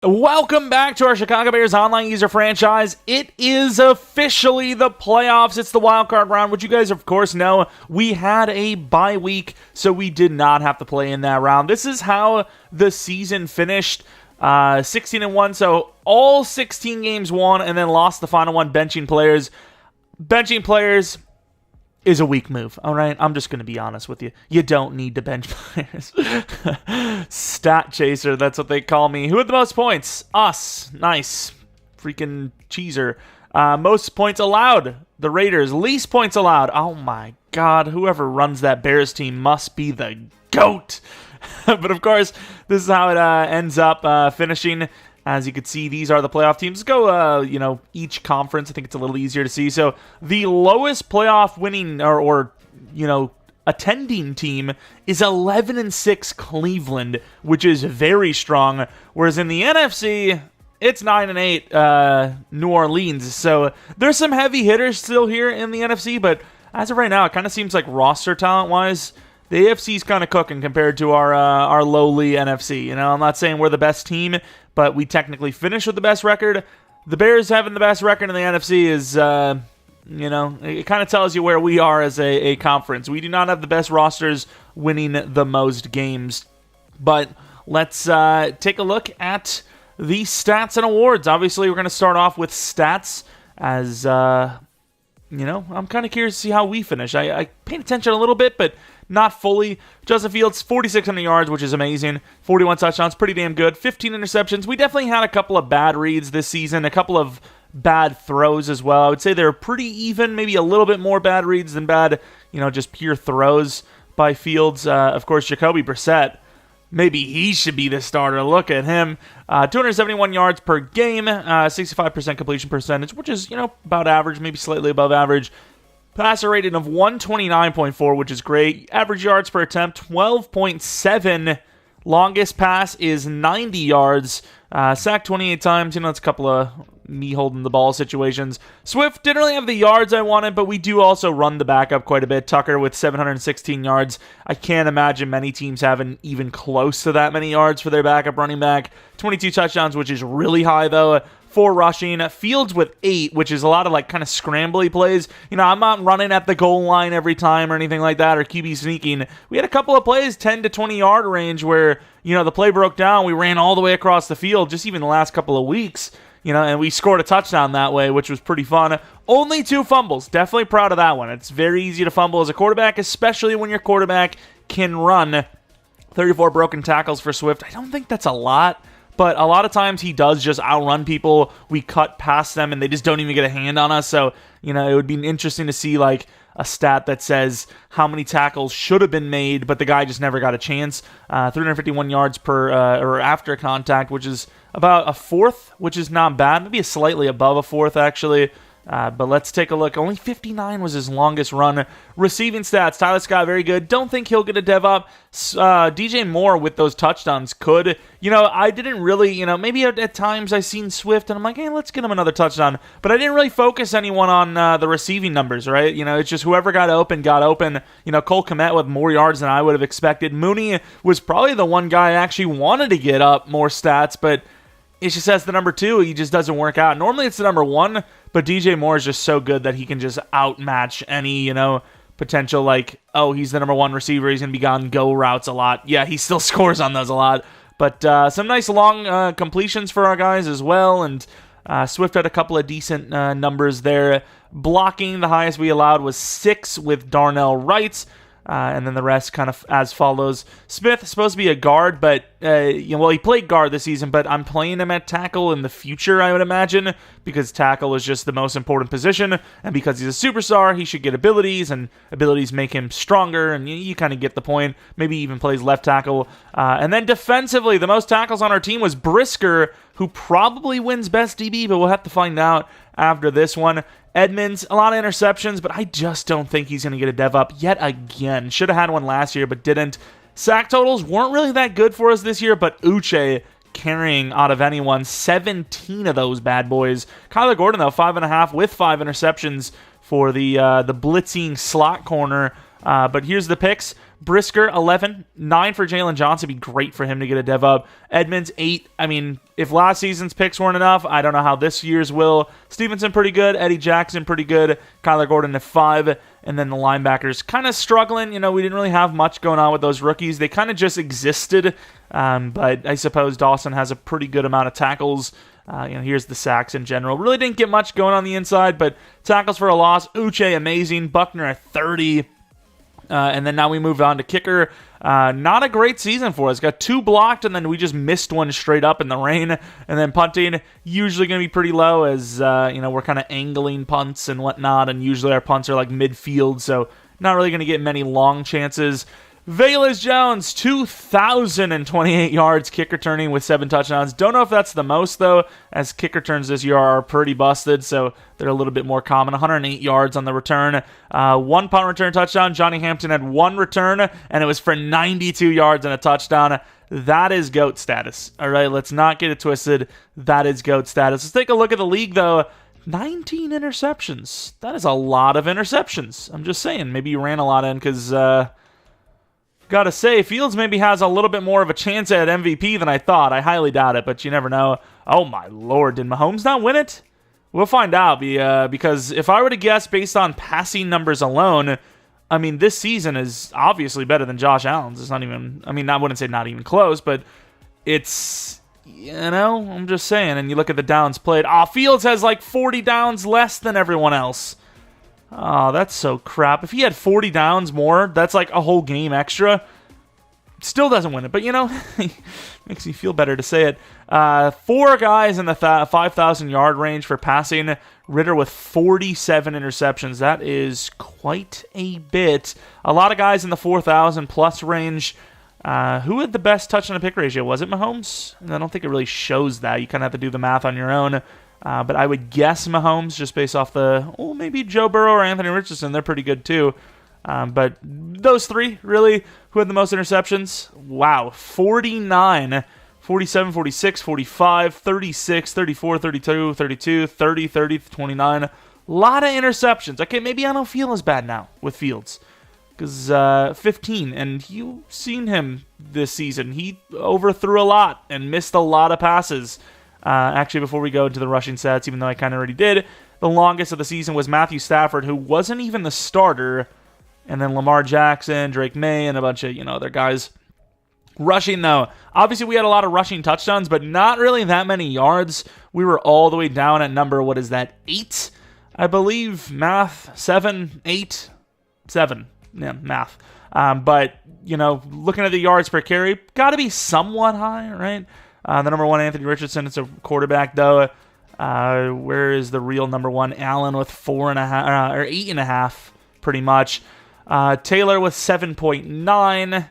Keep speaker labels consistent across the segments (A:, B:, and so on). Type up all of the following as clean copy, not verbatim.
A: Welcome back to our Chicago Bears online user franchise. It is officially the playoffs. It's the wild card round, which you guys, of course, know. We had a bye week, so we did not have to play in that round. This is how the season finished, 16-1. So all 16 games won, and then lost the final one benching players. Benching players is a weak move, all right? I'm just going to be honest with you. You don't need to bench players. Stat chaser, that's what they call me. Who had the most points? Us. Nice. Freaking cheeser. Most points allowed. The Raiders. Least points allowed. Oh my god. Whoever runs that Bears team must be the GOAT. But of course, this is how it ends up finishing. As you can see, these are the playoff teams. Let's go, each conference. I think it's a little easier to see. So the lowest playoff winning or attending team is 11-6 Cleveland, which is very strong. Whereas in the NFC, it's 9-8 New Orleans. So there's some heavy hitters still here in the NFC, but as of right now, it kind of seems like roster talent-wise, the AFC is kind of cooking compared to our lowly NFC. I'm not saying we're the best team, but we technically finished with the best record. The Bears having the best record in the NFC is, it kind of tells you where we are as a conference. We do not have the best rosters winning the most games. But let's take a look at the stats and awards. Obviously, we're going to start off with stats as, I'm kind of curious to see how we finish. I paid attention a little bit, but not fully. Justin Fields, 4,600 yards, which is amazing. 41 touchdowns, pretty damn good. 15 interceptions. We definitely had a couple of bad reads this season, a couple of bad throws as well. I would say they're pretty even, maybe a little bit more bad reads than bad, just pure throws by Fields. Of course, Jacoby Brissett, maybe he should be the starter. Look at him. 271 yards per game, 65% completion percentage, which is, about average, maybe slightly above average. Passer rating of 129.4, which is great. Average yards per attempt, 12.7. Longest pass is 90 yards. Sacked 28 times. It's a couple of me holding the ball situations. Swift didn't really have the yards I wanted, but we do also run the backup quite a bit. Tucker with 716 yards. I can't imagine many teams having even close to that many yards for their backup running back. 22 touchdowns, which is really high, though. 4 rushing. Fields with 8, which is a lot of kind of scrambly plays. I'm not running at the goal line every time or anything like that, or QB sneaking. We had a couple of plays, 10 to 20 yard range, where, the play broke down. We ran all the way across the field, just even the last couple of weeks, and we scored a touchdown that way, which was pretty fun. Only 2 fumbles. Definitely proud of that one. It's very easy to fumble as a quarterback, especially when your quarterback can run. 34 broken tackles for Swift. I don't think that's a lot. But a lot of times he does just outrun people. We cut past them and they just don't even get a hand on us. So, it would be interesting to see a stat that says how many tackles should have been made, but the guy just never got a chance. 351 yards per or after contact, which is about a fourth, which is not bad. Maybe slightly above a fourth, actually. But let's take a look. Only 59 was his longest run. Receiving stats, Tyler Scott, very good. Don't think he'll get a dev up. DJ Moore with those touchdowns could. I didn't really, maybe at times I seen Swift and I'm like, hey, let's get him another touchdown. But I didn't really focus anyone on the receiving numbers, right? It's just whoever got open. Cole Kmet with more yards than I would have expected. Mooney was probably the one guy I actually wanted to get up more stats, but it's just as the number 2, he just doesn't work out. Normally it's the number 1, but DJ Moore is just so good that he can just outmatch any, potential he's the number 1 receiver. He's going to be on go routes a lot. Yeah, he still scores on those a lot. But some nice long completions for our guys as well. And Swift had a couple of decent numbers there. Blocking, the highest we allowed was 6 with Darnell Wright. And then the rest kind of as follows. Smith is supposed to be a guard, but he played guard this season, but I'm playing him at tackle in the future, I would imagine, because tackle is just the most important position, and because he's a superstar, he should get abilities, and abilities make him stronger, and you kind of get the point. Maybe he even plays left tackle. And then defensively, the most tackles on our team was Brisker, who probably wins best DB, but we'll have to find out after this one. Edmonds, a lot of interceptions, but I just don't think he's going to get a dev up yet again. Should have had one last year, but didn't. Sack totals weren't really that good for us this year, but Uche carrying out of anyone, 17 of those bad boys. Kyler Gordon, though, 5.5 with 5 interceptions for the blitzing slot corner. But here's the picks. Brisker, 11. 9 for Jalen Johnson. Be great for him to get a dev up. Edmonds, 8. I mean, if last season's picks weren't enough, I don't know how this year's will. Stevenson, pretty good. Eddie Jackson, pretty good. Kyler Gordon at 5. And then the linebackers kind of struggling. You know, we didn't really have much going on with those rookies. They kind of just existed. But I suppose Dawson has a pretty good amount of tackles. Here's the sacks in general. Really didn't get much going on the inside, but tackles for a loss. Uche, amazing. Buckner at 30. And then now we move on to kicker. Not a great season for us. Got 2 blocked, and then we just missed one straight up in the rain. And then punting, usually going to be pretty low as, we're kind of angling punts and whatnot. And usually our punts are like midfield, so not really going to get many long chances. Velus Jones, 2,028 yards, kick returning with 7 touchdowns. Don't know if that's the most, though, as kick returns this year are pretty busted, so they're a little bit more common. 108 yards on the return. 1 punt return touchdown. Johnny Hampton had 1 return, and it was for 92 yards and a touchdown. That is GOAT status. All right, let's not get it twisted. That is GOAT status. Let's take a look at the league, though. 19 interceptions. That is a lot of interceptions. I'm just saying. Maybe you ran a lot in because... Gotta say, Fields maybe has a little bit more of a chance at MVP than I thought. I highly doubt it, but you never know. Oh my lord, did Mahomes not win it? We'll find out, because if I were to guess based on passing numbers alone, I mean, this season is obviously better than Josh Allen's. It's not even, I wouldn't say not even close, but it's, I'm just saying. And you look at the downs played. Fields has like 40 downs less than everyone else. Oh, that's so crap. If he had 40 downs more, that's like a whole game extra. Still doesn't win it, but makes me feel better to say it. 4 guys in the 5,000 yard range for passing. Ritter with 47 interceptions. That is quite a bit. A lot of guys in the 4,000 plus range. Who had the best touch on a pick ratio? Was it Mahomes? I don't think it really shows that. You kind of have to do the math on your own. But I would guess Mahomes just based off maybe Joe Burrow or Anthony Richardson. They're pretty good too. But those 3, really, who had the most interceptions? Wow, 49, 47, 46, 45, 36, 34, 32, 32, 30, 30, 29. A lot of interceptions. Okay, maybe I don't feel as bad now with Fields. Because 15, and you've seen him this season. He overthrew a lot and missed a lot of passes. Actually, before we go into the rushing stats, even though I kind of already did, the longest of the season was Matthew Stafford, who wasn't even the starter, and then Lamar Jackson, Drake May, and a bunch of other guys. Rushing, though, obviously we had a lot of rushing touchdowns, but not really that many yards. We were all the way down at number, 8? I believe, math, 7, 8, 7. Yeah, math. But, looking at the yards per carry, got to be somewhat high, right? The number 1, Anthony Richardson, it's a quarterback, though. Where is the real number 1? Allen with 4.5 or 8.5, pretty much. Taylor with 7.9.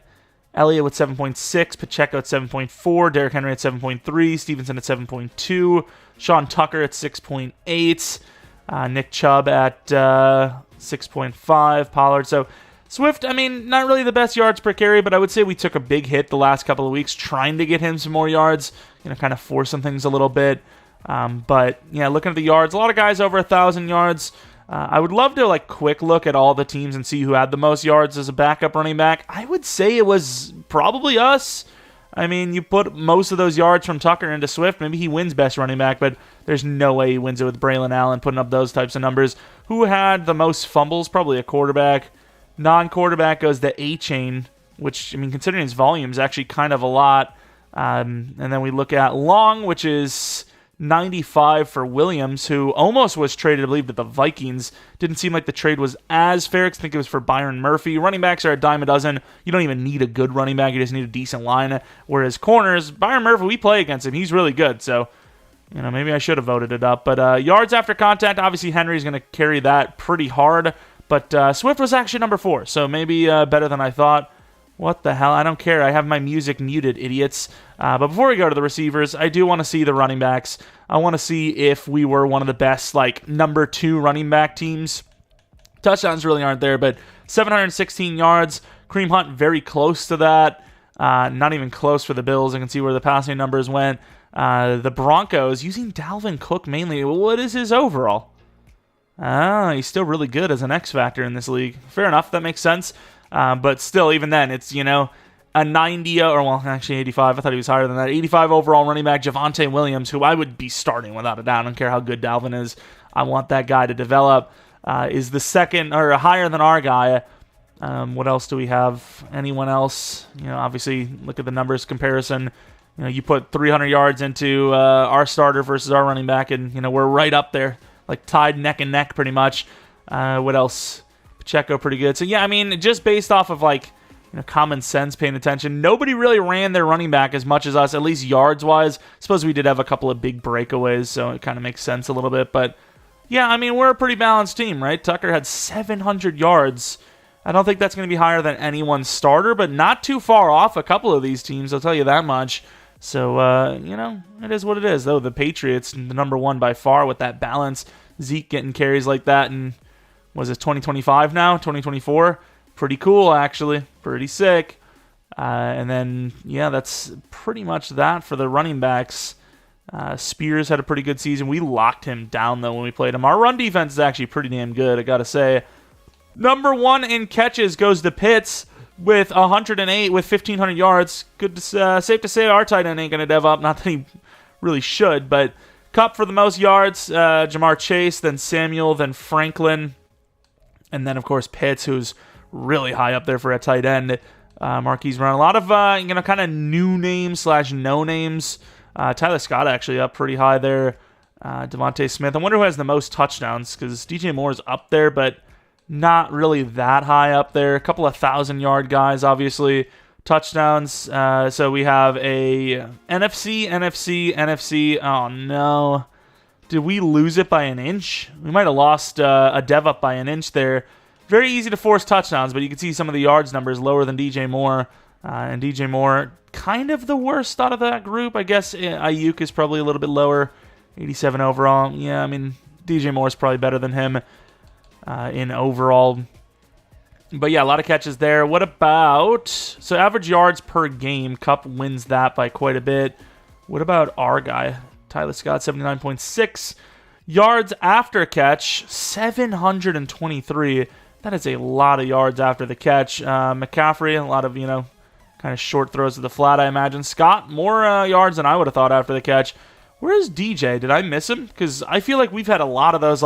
A: Elliott with 7.6. Pacheco at 7.4. Derrick Henry at 7.3. Stevenson at 7.2. Sean Tucker at 6.8. Nick Chubb at 6.5. Pollard. So Swift, not really the best yards per carry, but I would say we took a big hit the last couple of weeks trying to get him some more yards, kind of forcing things a little bit. But, looking at the yards, a lot of guys over 1,000 yards. I would love to, quick look at all the teams and see who had the most yards as a backup running back. I would say it was probably us. You put most of those yards from Tucker into Swift. Maybe he wins best running back, but there's no way he wins it with Braylon Allen putting up those types of numbers. Who had the most fumbles? Probably a quarterback. Non-quarterback goes to A-Chain, which, considering his volume is actually kind of a lot. And then we look at Long, which is 95 for Williams, who almost was traded, I believe, to the Vikings. Didn't seem like the trade was as fair. I think it was for Byron Murphy. Running backs are a dime a dozen. You don't even need a good running back. You just need a decent line. Whereas corners, Byron Murphy, we play against him. He's really good. So, maybe I should have voted it up. But yards after contact, obviously Henry's going to carry that pretty hard. But Swift was actually number 4, so maybe better than I thought. What the hell? I don't care. I have my music muted, idiots. But before we go to the receivers, I do want to see the running backs. I want to see if we were one of the best, number 2 running back teams. Touchdowns really aren't there, but 716 yards. Kareem Hunt very close to that. Not even close for the Bills. I can see where the passing numbers went. The Broncos, using Dalvin Cook mainly. What is his overall? He's still really good as an X factor in this league. Fair enough, that makes sense. But still, even then, it's, a 90, or well, actually 85. I thought he was higher than that. 85 overall running back, Javonte Williams, who I would be starting without a doubt. I don't care how good Dalvin is. I want that guy to develop. Is the second, or higher than our guy. What else do we have? Anyone else? Obviously, look at the numbers comparison. You put 300 yards into our starter versus our running back, and, we're right up there, like tied neck and neck pretty much. What else? Pacheco pretty good. So, yeah, I mean, just based off of, common sense, paying attention, nobody really ran their running back as much as us, at least yards-wise. I suppose we did have a couple of big breakaways, so it kind of makes sense a little bit. But, yeah, I mean, we're a pretty balanced team, right? Tucker had 700 yards. I don't think that's going to be higher than anyone's starter, but not too far off a couple of these teams, I'll tell you that much. So, it is what it is, though. The Patriots, the number one by far with that balance. Zeke getting carries like that in, was it 2025 now? 2024? Pretty cool, actually. Pretty sick. And then, yeah, that's pretty much that for the running backs. Spears had a pretty good season. We locked him down, though, when we played him. Our run defense is actually pretty damn good, I got to say. Number one in catches goes to Pitts with 108 with 1,500 yards. Good to, safe to say our tight end ain't going to dev up. Not that he really should, but Kupp for the most yards, Jamar Chase, then Samuel, then Franklin, and then, of course, Pitts, who's really high up there for a tight end. Marquise Brown. A lot of, kind of new names / no names. Tyler Scott actually up pretty high there. Devontae Smith. I wonder who has the most touchdowns, because DJ Moore's up there, but not really that high up there. A couple of 1,000-yard guys, obviously. Touchdowns. So we have a NFC. Oh, no. Did we lose it by an inch? We might have lost a dev up by an inch there. Very easy to force touchdowns, but you can see some of the yards numbers lower than DJ Moore. And DJ Moore, kind of the worst out of that group. I guess Ayuk is probably a little bit lower. 87 overall. Yeah, I mean, DJ Moore is probably better than him in overall. But yeah, a lot of catches there. What about... So average yards per game. Kupp wins that by quite a bit. What about our guy? Tyler Scott, 79.6. Yards after catch, 723. That is a lot of yards after the catch. McCaffrey, a lot of, kind of short throws to the flat, I imagine. Scott, more yards than I would have thought after the catch. Where's DJ? Did I miss him? Because I feel like we've had a lot of those,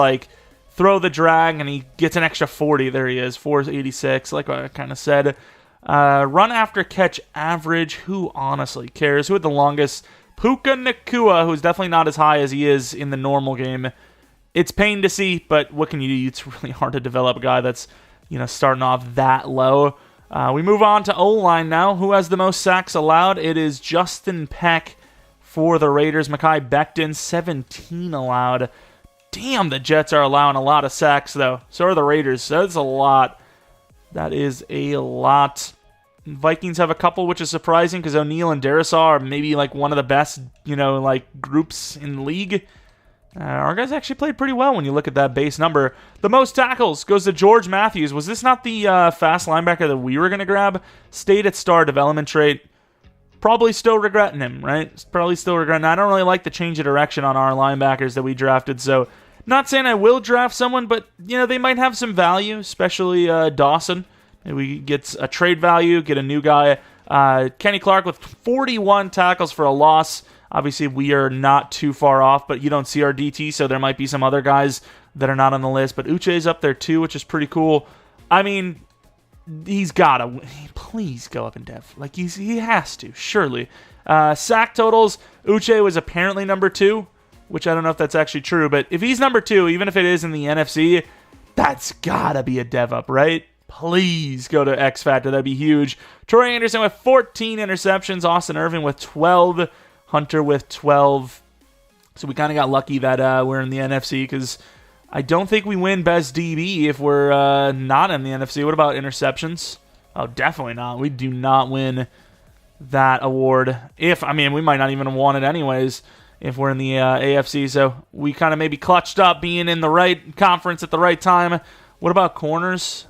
A: throw the drag, and he gets an extra 40. There he is, 486, like I kind of said. Run after catch average, who honestly cares? Who had the longest? Puka Nacua, who's definitely not as high as he is in the normal game. It's pain to see, but what can you do? It's really hard to develop a guy that's, starting off that low. We move on to O-line now. Who has the most sacks allowed? It is Justin Peck for the Raiders. Mekhi Becton, 17 allowed. Damn, the Jets are allowing a lot of sacks, though. So are the Raiders. That's a lot. That is a lot. Vikings have a couple, which is surprising, because O'Neal and Darisaw are maybe, one of the best, groups in the league. Our guys actually played pretty well when you look at that base number. The most tackles goes to George Matthews. Was this not the fast linebacker that we were going to grab? Stayed at star development trait. Probably still regretting him, right? Probably still regretting. I don't really like the change of direction on our linebackers that we drafted, so not saying I will draft someone, but, they might have some value, especially Dawson. Maybe we get a trade value, get a new guy. Kenny Clark with 41 tackles for a loss. Obviously, we are not too far off, but you don't see our DT, so there might be some other guys that are not on the list. But Uche's up there too, which is pretty cool. I mean, he's got to please go up in dev. He has to, surely. Sack totals, Uche was apparently number 2, which I don't know if that's actually true. But if he's number 2, even if it is in the NFC, that's got to be a dev up, right? Please go to X Factor. That'd be huge. Troy Anderson with 14 interceptions. Austin Irvin with 12. Hunter with 12. So we kind of got lucky that we're in the NFC, because I don't think we win Best DB if we're not in the NFC. What about interceptions? Oh, definitely not. We do not win that award. We might not even have won it anyways if we're in the AFC. So we kind of maybe clutched up being in the right conference at the right time. What about corners?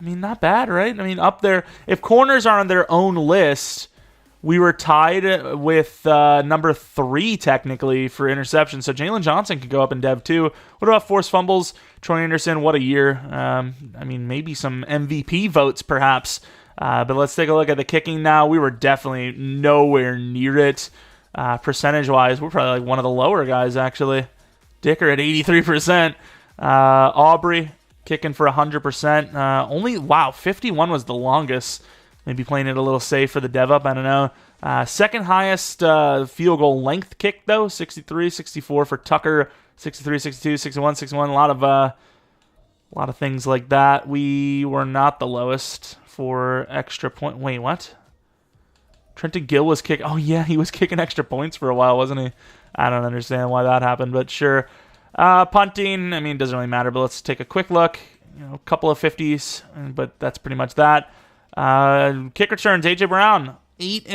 A: Not bad, right? Up there. If corners are on their own list, we were tied with number 3, technically, for interceptions. So Jalen Johnson could go up in Dev 2. What about forced fumbles? Troy Anderson, what a year. I mean, maybe some MVP votes, perhaps. But let's take a look at the kicking now. We were definitely nowhere near it. Percentage-wise, we're probably like one of the lower guys, actually. Dicker at 83%. Aubrey kicking for 100%. 51 was the longest. Maybe playing it a little safe for the dev up. I don't know. Second highest field goal length kick, though. 63, 64 for Tucker. 63, 62, 61, 61. A lot of things like that. We were not the lowest for extra point. Wait, what? Trenton Gill was kicking. Oh, yeah, he was kicking extra points for a while, wasn't he? I don't understand why that happened, but sure. Punting, I mean, it doesn't really matter, but let's take a quick look. A couple of 50s, but that's pretty much that. Kick returns, A.J. Brown, 8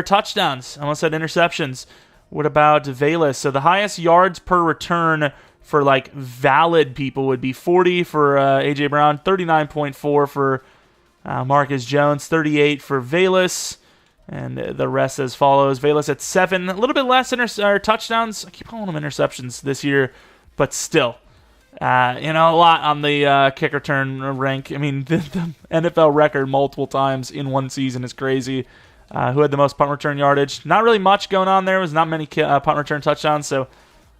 A: touchdowns. I almost said interceptions. What about Velas? So the highest yards per return for like valid people would be 40 for A.J. Brown, 39.4 for Marcus Jones, 38 for Velas, and the rest as follows. Velas at 7, a little bit less touchdowns. I keep calling them interceptions this year, but still. A lot on the kick return rank. I mean, the NFL record multiple times in one season is crazy. Who had the most punt return yardage? Not really much going on there. There was not many punt return touchdowns, so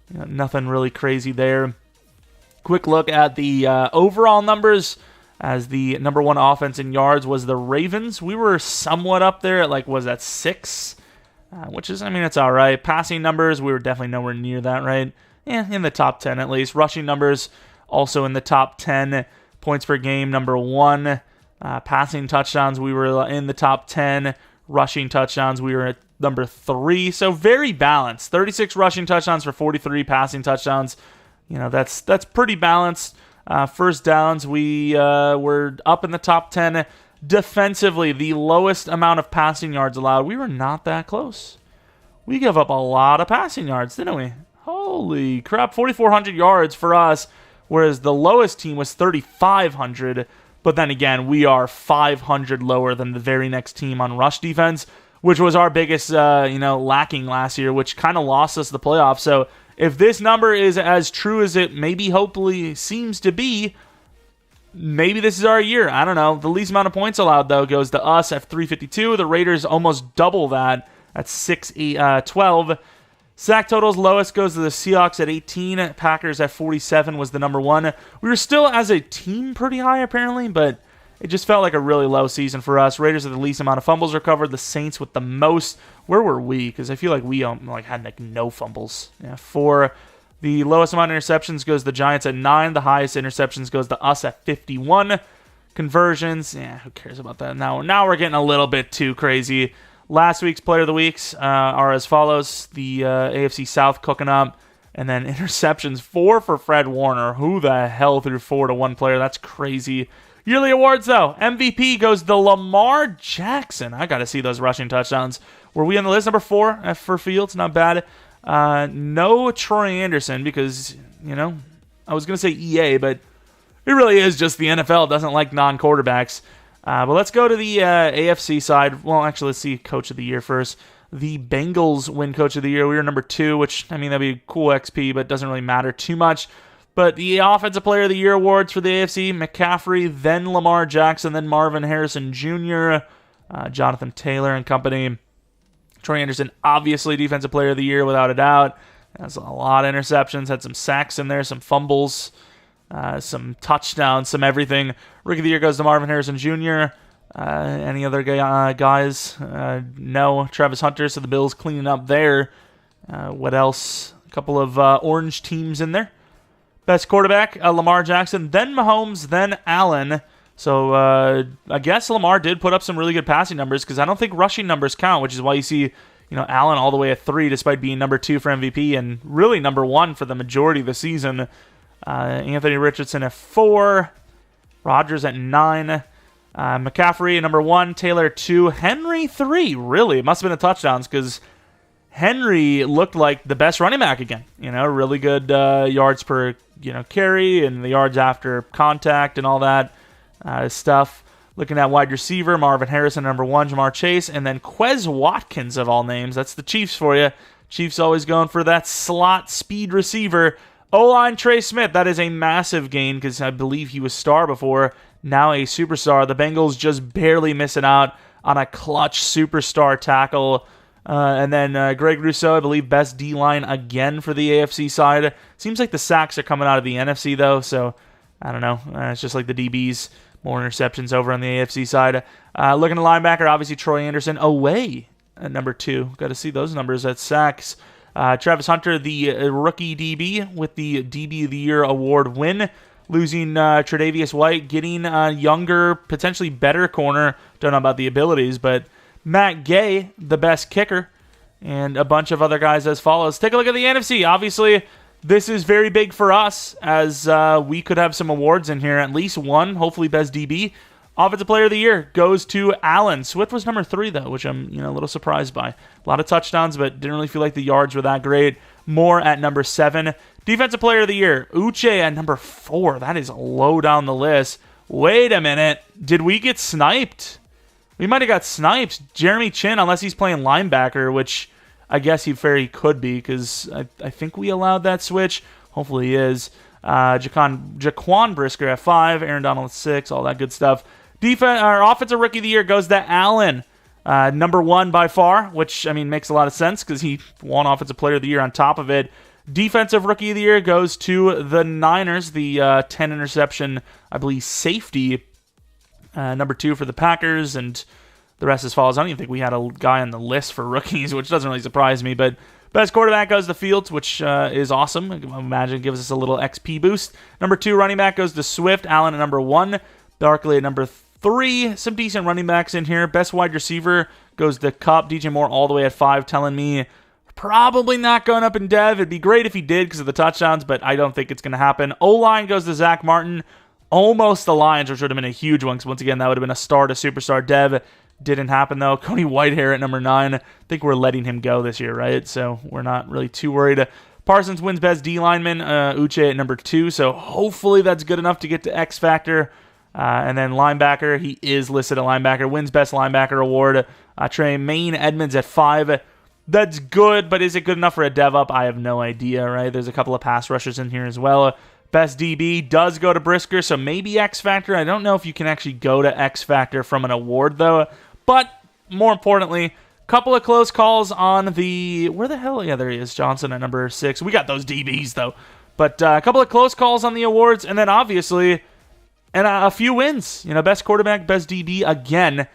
A: nothing really crazy there. Quick look at the overall numbers, as the number 1 offense in yards was the Ravens. We were somewhat up there at 6? Which is, I mean, it's all right. Passing numbers, we were definitely nowhere near that, right? In the top 10 at least. Rushing numbers, also in the top 10. Points per game, number 1. Passing touchdowns, we were in the top 10. Rushing touchdowns, we were at number 3. So very balanced. 36 rushing touchdowns for 43 passing touchdowns. That's pretty balanced. First downs, we were up in the top 10. Defensively, the lowest amount of passing yards allowed. We were not that close. We gave up a lot of passing yards, didn't we? Holy crap, 4,400 yards for us, whereas the lowest team was 3,500. But then again, we are 500 lower than the very next team on rush defense, which was our biggest, lacking last year, which kind of lost us the playoffs. So if this number is as true as it maybe hopefully seems to be, maybe this is our year. I don't know. The least amount of points allowed, though, goes to us at 352. The Raiders almost double that at 612. Sack totals lowest goes to the Seahawks at 18. Packers at 47 was the number 1. We were still, as a team, pretty high, apparently, but it just felt like a really low season for us. Raiders with the least amount of fumbles recovered. The Saints with the most. Where were we? Because I feel like we had no fumbles. Yeah, 4. The lowest amount of interceptions goes to the Giants at 9. The highest interceptions goes to us at 51. Conversions, who cares about that? Now we're getting a little bit too crazy. Last week's Player of the Weeks are as follows. The AFC South cooking up. And then interceptions, 4 for Fred Warner. Who the hell threw 4 to one player? That's crazy. Yearly awards, though. MVP goes to Lamar Jackson. I got to see those rushing touchdowns. Were we on the list? Number 4 for Fields. Not bad. No Troy Anderson because, I was going to say EA, but it really is just the NFL. It doesn't like non-quarterbacks. But let's go to the AFC side. Well, actually, let's see Coach of the Year first. The Bengals win Coach of the Year. We were number 2, which, that'd be cool XP, but it doesn't really matter too much. But the Offensive Player of the Year awards for the AFC, McCaffrey, then Lamar Jackson, then Marvin Harrison Jr., Jonathan Taylor and company. Troy Anderson, obviously Defensive Player of the Year without a doubt. Has a lot of interceptions, had some sacks in there, some fumbles, some touchdowns, some everything. Rookie of the Year goes to Marvin Harrison Jr. Any other guys? No. Travis Hunter, so the Bills cleaning up there. What else? A couple of orange teams in there. Best quarterback, Lamar Jackson, then Mahomes, then Allen. So I guess Lamar did put up some really good passing numbers because I don't think rushing numbers count, which is why you see Allen all the way at 3 despite being number 2 for MVP and really number 1 for the majority of the season. Anthony Richardson at 4. Rodgers at 9. McCaffrey number 1. Taylor 2. Henry 3. Really? It must have been the touchdowns because Henry looked like the best running back again. Really good yards per carry and the yards after contact and all that stuff. Looking at wide receiver, Marvin Harrison, number 1, Jamar Chase, and then Quez Watkins, of all names. That's the Chiefs for you. Chiefs always going for that slot speed receiver. O-line, Trey Smith. That is a massive gain because I believe he was star before, now a superstar. The Bengals just barely missing out on a clutch superstar tackle. And then Greg Rousseau, I believe, best D-line again for the AFC side. Seems like the sacks are coming out of the NFC, though, so I don't know. It's just like the DBs. More interceptions over on the AFC side. Looking at linebacker, obviously Troy Anderson away at number 2. Got to see those numbers at sacks. Travis Hunter, the rookie DB, with the DB of the Year award win. Losing Tre'Davious White, getting a younger, potentially better corner. Don't know about the abilities, but Matt Gay, the best kicker, and a bunch of other guys as follows. Take a look at the NFC. Obviously, this is very big for us, as we could have some awards in here. At least one, hopefully best DB. Offensive Player of the Year goes to Allen. Swift was number 3, though, which I'm a little surprised by. A lot of touchdowns, but didn't really feel like the yards were that great. Moore at number 7. Defensive Player of the Year, Uche at number 4. That is low down the list. Wait a minute. Did we get sniped? We might have got sniped. Jeremy Chin, unless he's playing linebacker, which I guess he very could be, because I think we allowed that switch. Hopefully he is. Jaquan Brisker at 5, Aaron Donald at 6, all that good stuff. Offensive Rookie of the Year goes to Allen, number 1 by far, which, I mean, makes a lot of sense because he won Offensive Player of the Year on top of it. Defensive Rookie of the Year goes to the Niners, the 10-interception, I believe, safety, number 2 for the Packers, and the rest as follows. I don't even think we had a guy on the list for rookies, which doesn't really surprise me, but best quarterback goes to Fields, which is awesome. I imagine it gives us a little XP boost. Number 2 running back goes to Swift. Allen at number 1. Barkley at number 3. Some decent running backs in here. Best wide receiver goes to Kupp. DJ Moore all the way at 5, telling me probably not going up in dev. It'd be great if he did because of the touchdowns, but I don't think it's going to happen. O-line goes to Zach Martin. Almost the Lions, which would have been a huge one, because once again, that would have been a star to superstar dev. Didn't happen, though. Cody Whitehair at number 9. I think we're letting him go this year, right? So we're not really too worried. Parsons wins best D lineman. Uche at number 2. So hopefully that's good enough to get to X Factor. And then linebacker, he is listed at linebacker. Wins best linebacker award. Tremaine Edmonds at 5. That's good, but is it good enough for a dev up? I have no idea, right? There's a couple of pass rushers in here as well. Best DB does go to Brisker, so maybe X Factor. I don't know if you can actually go to X Factor from an award, though. But more importantly, couple of close calls on the... Where the hell? Yeah, there he is. Johnson at number 6. We got those DBs, though. But a couple of close calls on the awards, and then obviously, and a few wins. Best quarterback, best DB again.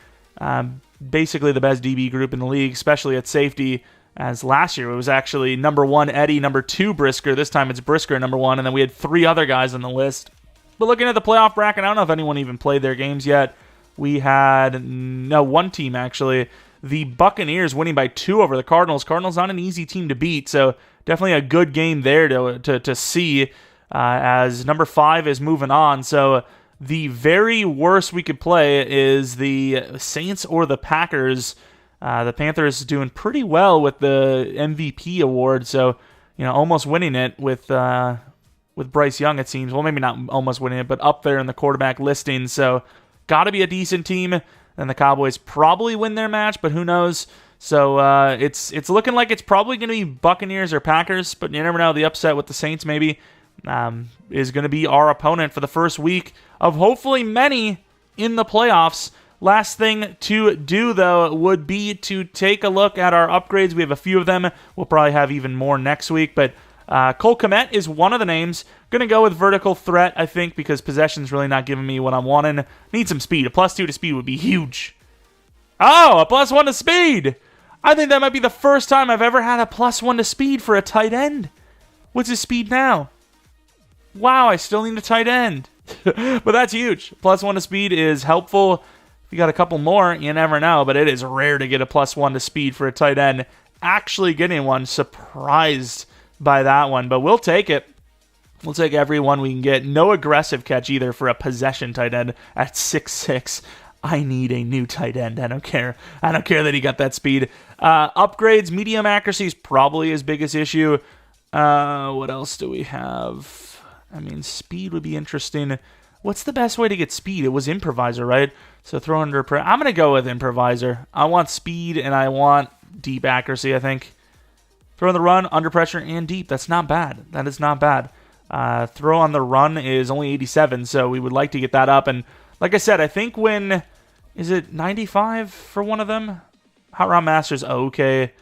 A: Basically the best DB group in the league, especially at safety. As last year, it was actually number 1, Eddie, number 2, Brisker. This time it's Brisker, number 1, and then we had 3 other guys on the list. But looking at the playoff bracket, I don't know if anyone even played their games yet. We had, one team, actually. The Buccaneers winning by 2 over the Cardinals. Cardinals not an easy team to beat, so definitely a good game there to see as number 5 is moving on. So the very worst we could play is the Saints or the Packers. The Panthers doing pretty well with the MVP award, so almost winning it with Bryce Young, it seems. Well, maybe not almost winning it, but up there in the quarterback listing. So, got to be a decent team. And the Cowboys probably win their match, but who knows? So it's looking like it's probably going to be Buccaneers or Packers, but you never know. The upset with the Saints maybe is going to be our opponent for the first week of hopefully many in the playoffs. Last thing to do, though, would be to take a look at our upgrades. We have a few of them. We'll probably have even more next week. But Cole Kmet is one of the names. Going to go with vertical threat, I think, because possession's really not giving me what I'm wanting. Need some speed. A +2 to speed would be huge. Oh, a +1 to speed. I think that might be the first time I've ever had a +1 to speed for a tight end. What's his speed now? Wow, I still need a tight end. But that's huge. +1 to speed is helpful. If you got a couple more, you never know, but it is rare to get a +1 to speed for a tight end. Actually getting one, surprised by that one, but we'll take it. We'll take every one we can get. No aggressive catch either for a possession tight end at 6'6". I need a new tight end. I don't care. I don't care that he got that speed. Upgrades, medium accuracy is probably his biggest issue. What else do we have? I mean, speed would be interesting. What's the best way to get speed? It was improviser, right? So throw under pressure. I'm going to go with improviser. I want speed and I want deep accuracy, I think. Throw on the run, under pressure, and deep. That's not bad. That is not bad. Throw on the run is only 87, so we would like to get that up. And like I said, I think when... Is it 95 for one of them? Hot Route Master's okay.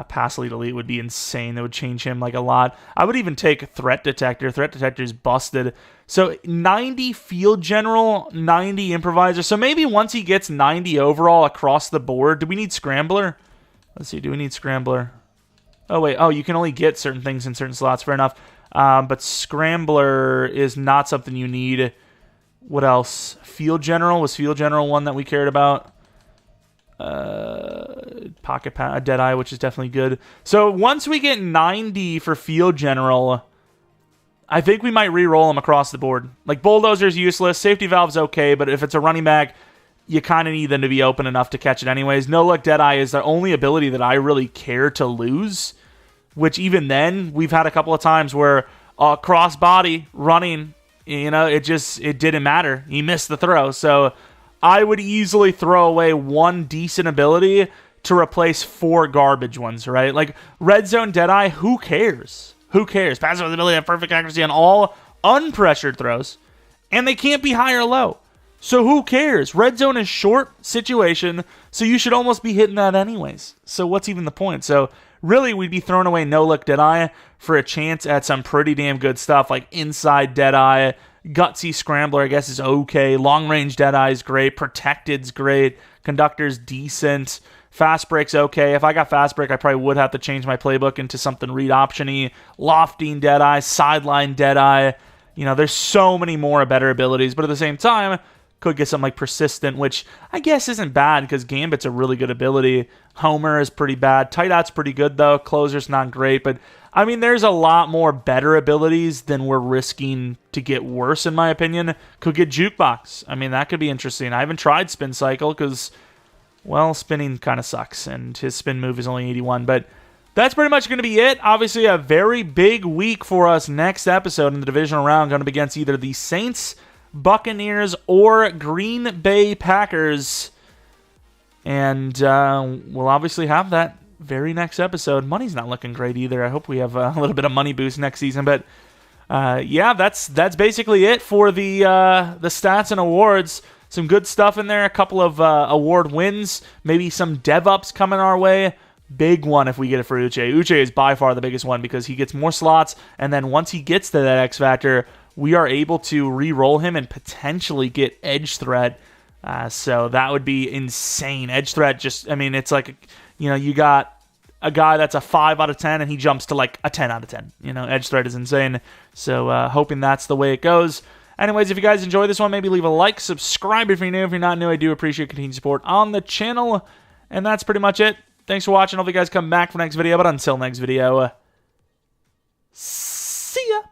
A: Pass lead elite would be insane. That would change him like a lot. I would even take threat detector. Threat detector's busted. So 90 field general, 90 improviser. So maybe once he gets 90 overall across the board. Do we need scrambler? Let's see. Do we need scrambler? Oh wait. Oh, you can only get certain things in certain slots. Fair enough. But scrambler is not something you need. What else? Field general. Was field general one that we cared about? Pocket Deadeye, which is definitely good. So once we get 90 for field general, I think we might re-roll them across the board. Like bulldozer's useless, safety valve's okay, but if it's a running back, you kind of need them to be open enough to catch it anyways. No look Deadeye is the only ability that I really care to lose, which even then we've had a couple of times where cross body running, it didn't matter. He missed the throw, so I would easily throw away one decent ability to replace 4 garbage ones, right? Like, red zone Deadeye, who cares? Who cares? Passive ability have perfect accuracy on all unpressured throws, and they can't be high or low. So who cares? Red zone is short situation, so you should almost be hitting that anyways. So what's even the point? So really, we'd be throwing away no-look Deadeye for a chance at some pretty damn good stuff, like inside Deadeye. Gutsy Scrambler, I guess, is okay. Long-range Deadeye is great. Protected's great. Conductor's decent. Fast Break's okay. If I got Fast Break, I probably would have to change my playbook into something read option-y. Lofting Deadeye, Sideline Deadeye. There's so many more better abilities, but at the same time, could get something like Persistent, which I guess isn't bad because Gambit's a really good ability. Homer is pretty bad. Tight Out's pretty good, though. Closer's not great, but there's a lot more better abilities than we're risking to get worse, in my opinion. Could get Jukebox. That could be interesting. I haven't tried Spin Cycle because, well, spinning kind of sucks, and his spin move is only 81. But that's pretty much going to be it. Obviously, a very big week for us next episode in the divisional round. Going to be against either the Saints, Buccaneers, or Green Bay Packers. And we'll obviously have that very next episode. Money's not looking great either. I hope we have a little bit of money boost next season. But yeah, that's basically it for the stats and awards. Some good stuff in there. A couple of award wins. Maybe some dev-ups coming our way. Big one if we get it for Uche. Uche is by far the biggest one because he gets more slots. And then once he gets to that X Factor, we are able to re-roll him and potentially get Edge Threat. So that would be insane. Edge Threat it's like... you got a guy that's a 5 out of 10, and he jumps to like a 10 out of 10. Edge Threat is insane. So hoping that's the way it goes. Anyways, if you guys enjoy this one, maybe leave a like, subscribe if you're new. If you're not new, I do appreciate continued support on the channel. And that's pretty much it. Thanks for watching. Hope you guys come back for next video. But until next video, see ya.